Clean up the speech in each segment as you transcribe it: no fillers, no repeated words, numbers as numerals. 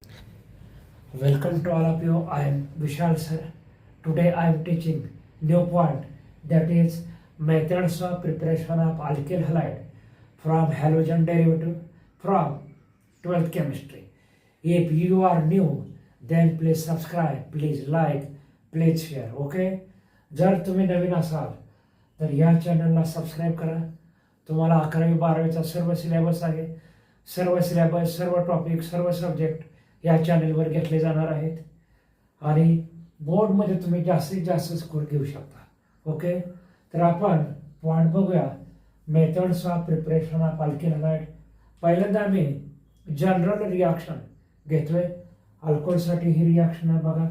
Welcome to all of you. I am Vishal sir. Today I am teaching new point, that is methods of preparation of alkyl halide from halogen derivative from 12th chemistry. If you are new, then please subscribe, please like, please share. Okay? जर तुम्ही नवीन असाल तर या चॅनलला subscribe करा. तुम्हाला 11वी-12वीचा सर्व syllabus आहे. सर्व सिलेबस, सर्व टॉपिक, सर्व सब्जेक्ट या चॅनलवर घेतले जाणार आहेत आणि बोर्डमध्ये तुम्ही जास्तीत जास्त स्कोर घेऊ शकता. ओके, तर आपण पॉईंट बघूया. Methods of preparation of alkyl halide. पहिल्यांदा आम्ही जनरल रिॲक्शन घेतोय. अल्कोहोलसाठी ही रिॲक्शन आहे बघा.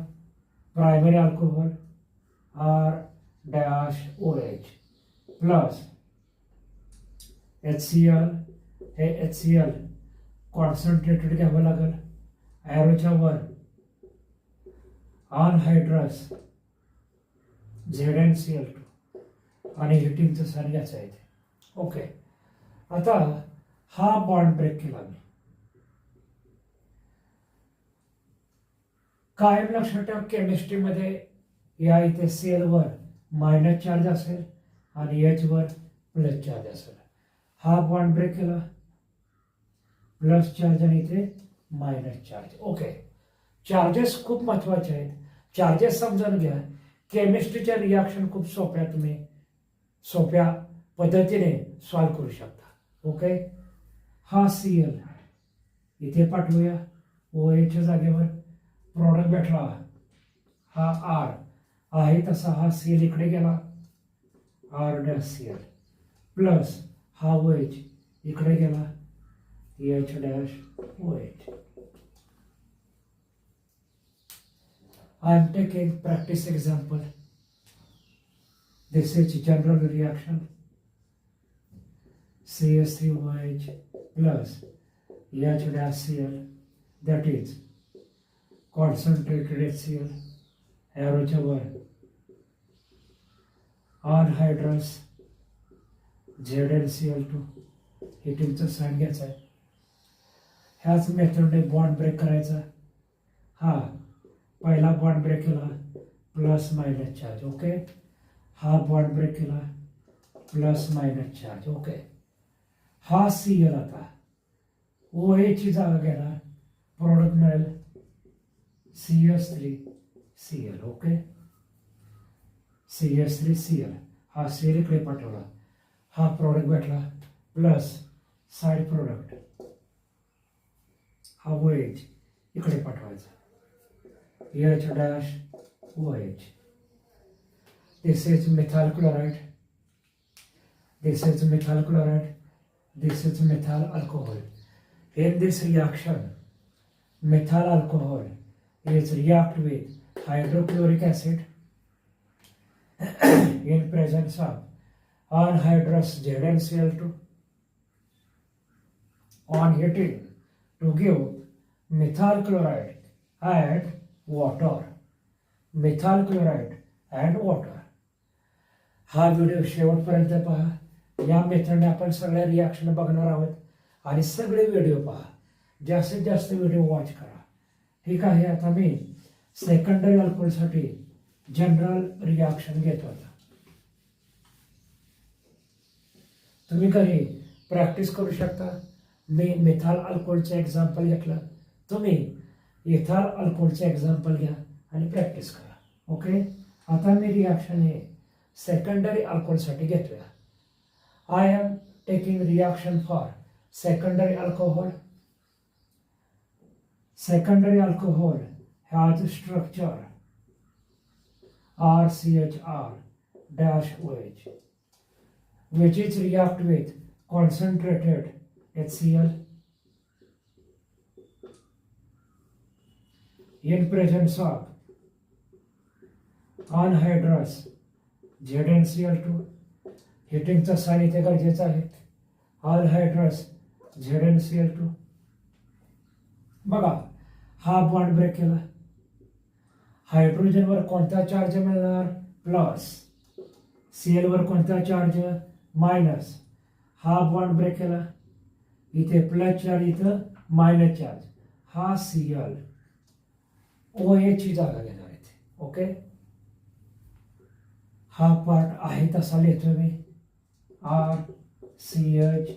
Primary alcohol R-OH plus HCl. हे HCl कॉन्सन्ट्रेटेड घ्यावं लागेल. ॲरोच्या वर अनहायड्रस ZnCl2 आणि हिटिंगचं साइन घ्यायचं आहे. ओके, आता हा बॉन्ड ब्रेक केला मी. कायम लक्षात ठेवा, केमिस्ट्रीमध्ये या इथे Cl वर मायनस चार्ज असेल आणि H वर प्लस चार्ज असेल. हा बॉन्ड ब्रेक केला, प्लस चार्ज आणि इथे मायनस चार्ज. ओके, चार्जेस खूप महत्वाचे आहेत. चार्जेस समजून घ्या. केमिस्ट्रीच्या रिॲक्शन खूप तुम्ही सोप्या पद्धतीने सॉल्व करू शकता. ओके, हा Cl इथे पाठवूया. OH जागेवर प्रोडक्ट भेटला. हा R आहे तसा हा Cl इकडे गेला, R-Cl प्लस हा OH इकडे गेला, H-OH. I am taking practice example. This is general reaction. CH3OH plus H-Cl, that is concentrated HCl, ॲरोच्या वर अनहायड्रस ZnCl2, हिटिंगचं साइन घ्यायचं आहे. ह्याच मेथडने बॉन्ड ब्रेक करायचा. हा पहिला बॉन्ड ब्रेक केला, प्लस मायनस चार्ज. ओके, हा बॉन्ड ब्रेक केला, प्लस मायनस चार्ज. ओके, हा Cl आता OH ची जागा घ्यायला, प्रोडक्ट मिळेल CH3Cl. ओके, CH3Cl हा Cl इकडे पाठवला, हा प्रोडक्ट भेटला, प्लस साइड प्रोडक्ट हा OH इकडे पाठवायचा, H-OH. This is methyl chloride. This is methyl chloride. This is methyl alcohol. In this reaction, methyl alcohol is react with hydrochloric acid in presence of anhydrous ZnCl2. On heating to give methyl chloride and water. methyl chloride and water. हा video शेवटपर्यंत पहा. या मेथडने आपण सगळ्या reaction बघणार आहोत आणि सगळे व्हिडिओ पहा. जास्तीत जास्त व्हिडिओ वॉच करा. ठीक आहे, आता मी सेकंडरी अल्कोहोलसाठी जनरल रिॲक्शन घेतो. आता तुम्ही घरी प्रॅक्टिस करू शकता. मी मिथाल अल्कोहोलचं एक्झाम्पल घेतलं, तुम्ही इथाल अल्कोहोलचं एक्झाम्पल घ्या आणि प्रॅक्टिस करा. ओके, आता मी रिॲक्शन हे सेकंडरी अल्कोहोलसाठी घेतोय. I am taking reaction for secondary alcohol. Secondary alcohol has structure RCHR-OH which is react with concentrated HCl in presence of anhydrous ZnCl2. हिटिंगचा साइन इथे गरजेचा आहे, अनहायड्रस ZnCl2. बघा, हा बॉन्ड ब्रेक केला. हायड्रोजनवर कोणता चार्ज मिळणार? प्लस. Cl वर कोणता चार्ज? मायनस. हा बॉन्ड ब्रेक केला, इथे प्लस चार्ज, इथं मायनस चार्ज. हा Cl OH ची जागा घेणार आहे. ओके, हा पार्ट आहे तसा लिहितोय मी, RCHR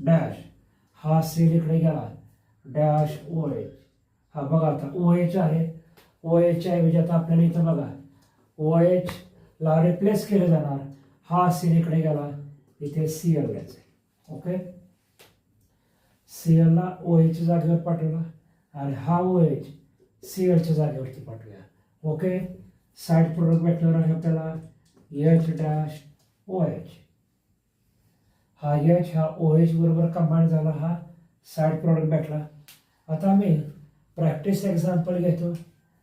डॅश, हा सेल इकडे गेला, डॅश OH. हा बघा आता OH आहे, OH च्या ऐवजी आता आपल्याला इथं बघा OH ला रिप्लेस केलं जाणार, हा सेल इकडे गेला, इथे Cl घ्यायचं. ओके, Cl ला OH च्या जागेवर पाठवला आणि हा OH Cl च्या जागेवरती पाठवूया. ओके, साइड प्रोडक्ट भेटणार आहे आपल्याला H डॅश OH. हा H हा OH बरोबर कंबाईन झाला, हा साइड प्रोडक्ट भेटला. आता मी प्रॅक्टिस एक्झाम्पल घेतो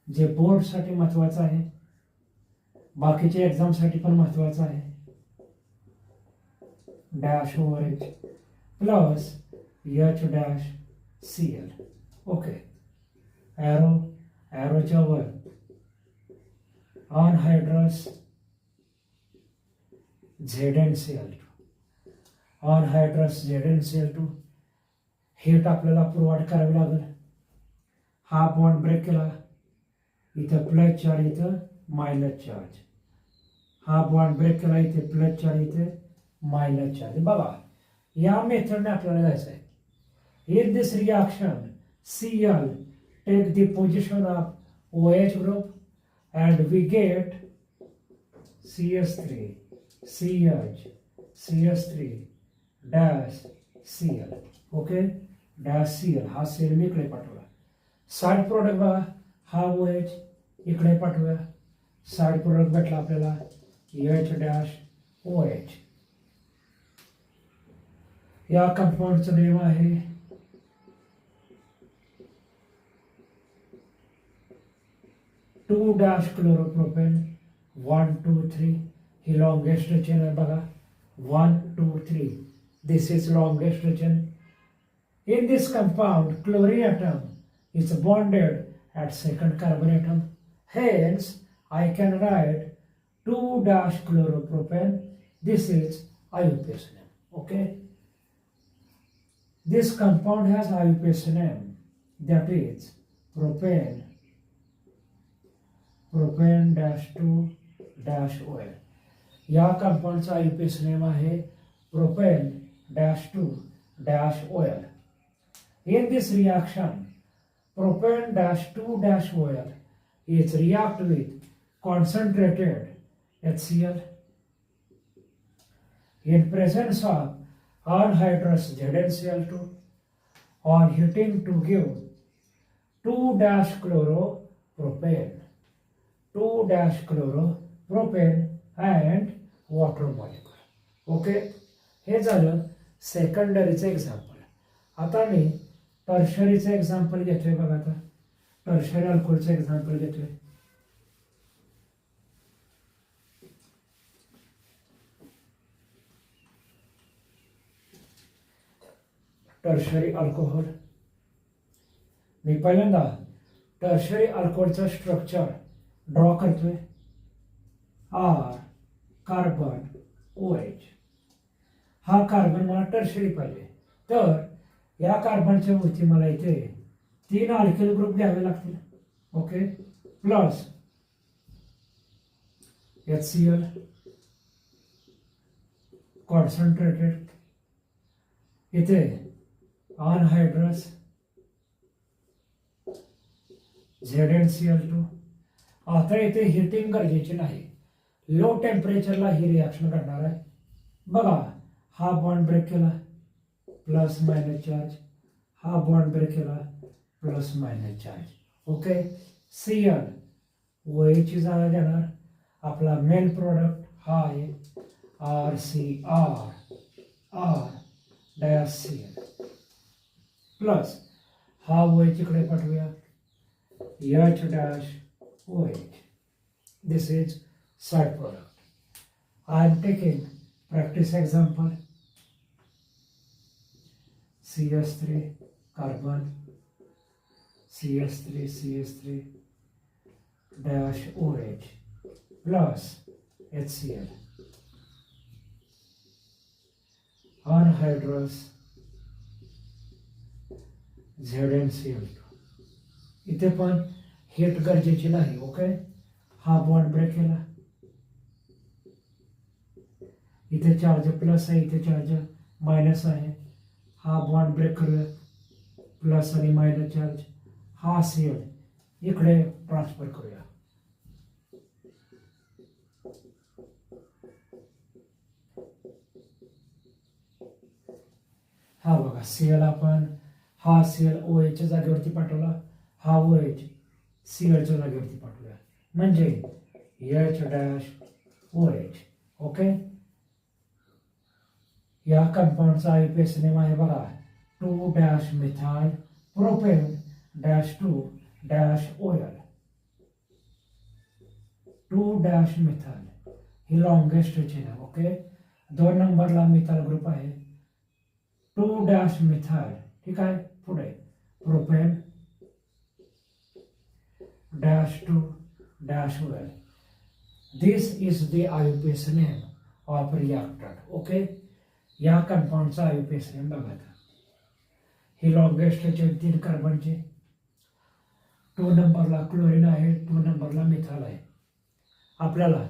जे बोर्डसाठी महत्वाचं आहे, बाकीच्या एक्झामसाठी पण महत्वाचं आहे. Dash OH plus H dash Cl. Okay, ॲरोच्या वर अनहायड्रस ZnCl2, अनहायड्रस ZnCl2 हीट आपल्याला प्रोव्हाइड करावी लागेल. हा बॉन्ड ब्रेक केला, इथं प्लस चार्ज, इथं मायनस चार्ज. हा बॉन्ड ब्रेक केला, इथे प्लस चार्ज, इथे मायनस चार्ज. बघा या मेथडने आपल्याला जायचं आहे. In this reaction, Cl take the position of OH group and we get CH3, CH, CH3 dash Cl. Okay, dash Cl हा सेल मी इकडे पाठवला. साइड प्रोडक्ट बघा, हा OH इकडे पाठवूया. साइड प्रोडक्ट भेटला आपल्याला H डॅश OH. या कंपाऊंडचं नेम आहे 2-chloropropane 1 2 3. ही लॉन्गेस्ट चेन आहे बघा, 1 2 3. This is longest chain. In this compound, chlorine atom is bonded at second carbon atom. Hence, I can write 2-chloropropane. This is IUPAC name. Okay. This compound has IUPAC name, that is propane dash 2 dash OL. या कंपाऊंडचा IUPAC name आहे propane dash 2 dash OL. In this reaction, propane dash 2 dash OL is react with concentrated HCl in presence of anhydrous ZnCl2 on heating to give 2-chloropropane, 2-chloropropane and water molecule. Okay, हे झालं सेकंडरीचं example. आता मी टर्शरीचं example घेतोय बघा. आता tertiary अल्कोहोलचं example घेतोय. Tertiary alcohol. मी पहिल्यांदा टर्शरी अल्कोहोलचं स्ट्रक्चर ड्रॉ करतोय. R carbon OH. हा कार्बन मला टर्शरी पाहिजे, तर या कार्बनच्या वरती मला इथे 3 अल्किल ग्रुप घ्यावे लागतील. ओके, प्लस HCl कॉन्सन्ट्रेटेड, इथे अनहायड्रस ZnCl2. आता इथे हिटिंग गरजेची नाही, लो टेम्परेचरला ही रिॲक्शन करणार आहे. बघा हा बॉन्ड ब्रेक केला, प्लस मायनस चार्ज, हा बॉन्ड ब्रेक केला, plus minus charge. Okay, Cl OH ची जागा घेणार. आपला मेन प्रोडक्ट हा आहे RCR डॅश Cl प्लस हा OH इकडे पाठवूया H dash OH. This is side product. I am taking practice example. CH3 carbon, CH3 dash OH plus HCl anhydrous ZnCl2. इथे पण हीट गरजेची नाही. ओके, हा बॉन्ड ब्रेक केला. इथे चार्ज प्लस आहे, इथे चार्ज मायनस आहे. हा बॉन्ड ब्रेक करूया, प्लस आणि मायनस चार्ज. हा Cl इकडे ट्रान्सफर करूया. हा बघा Cl आपण हा Cl OH च्या जागेवरती पाठवला, हा OH Cl च्या जागेवरती पाठवूया, म्हणजे H-OH. ओके, या कंपाऊंडचा IUPAC नेम आहे बघा 2-methyl propane -2-OL. 2-methyl ही लॉंगेस्ट चेन आहे. ओके, 2 नंबरला मिथाइल ग्रुप आहे. 2-methyl, ठीक आहे. पुढे propane -2-OL. This is the IUPAC name of reactor. Okay, या कंपाऊंडचा IUPAC नेम बघा. ही लॉंगेस्ट चेन 3 कार्बनची. 2 नंबरला क्लोरीन आहे, 2 नंबरला मिथाइल आहे. आपल्याला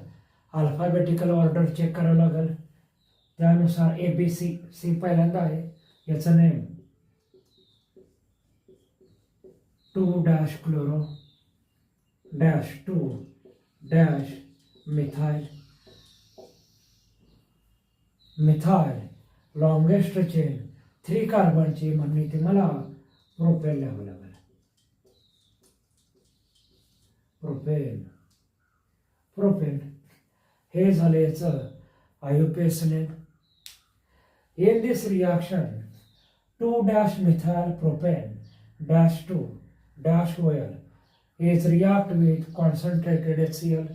अल्फाबेटिकल ऑर्डर चेक करावं लागेल. त्यानुसार ABC, C पहिल्यांदा आहे, याचं name 2-chloro -2-methyl. Methyl longest chain 3 कार्बनची, म्हणून इथे मला प्रोपेन लिहावं लागेल. प्रोपेन हे झाले याचं IUPAC name. In this reaction, 2-methyl propane -2-OL is react with concentrated HCl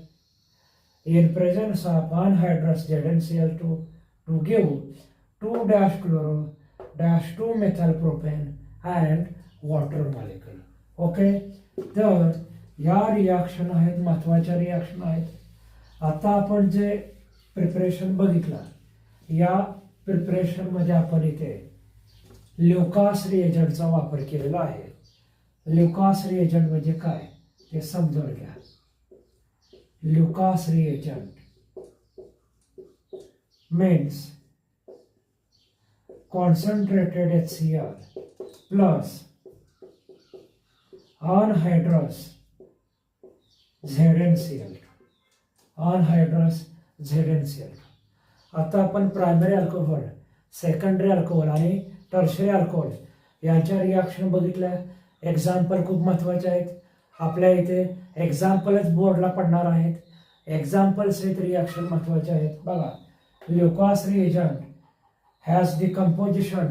in presence of anhydrous ZnCl2 to give 2-chloro -2-methyl propane and water molecule. Okay, तर या रिॲक्शन आहेत, महत्त्वाच्या रिॲक्शन आहेत. आता आपण जे प्रिपरेशन बघितलं, या प्रिपरेशनमध्ये आपण इथे ल्युकास रिएजंटचा वापर केलेला आहे. ल्युकास रिएजंट म्हणजे काय ते समजून घ्या. Lucas reagent means concentrated HCl plus anhydrous ZnCl2. आता आपण प्रायमरी अल्कोहोल, सेकंडरी अल्कोहोल आणि टर्शरी अल्कोहोल यांच्या रिॲक्शन बघितल्या. एक्झाम्पल खूप महत्त्वाचे आहेत. आपल्या इथे एक्झाम्पलच बोर्डला पडणार आहेत. एक्झाम्पल्स सहित रिॲक्शन महत्त्वाचे आहेत. बघा, Lucas reagent has the composition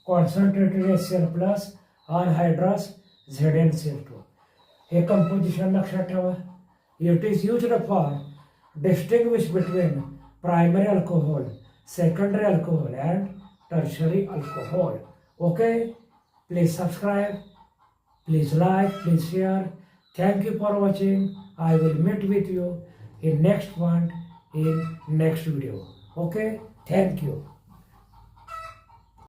concentrated HCl plus anhydrous ZnCl2. हे कंपोजिशन लक्षात ठेवा. It is used for distinguish between primary alcohol, secondary alcohol and tertiary alcohol. Okay, please subscribe, please like, please share. Thank you for watching. I will meet with you in next video. Okay, thank you.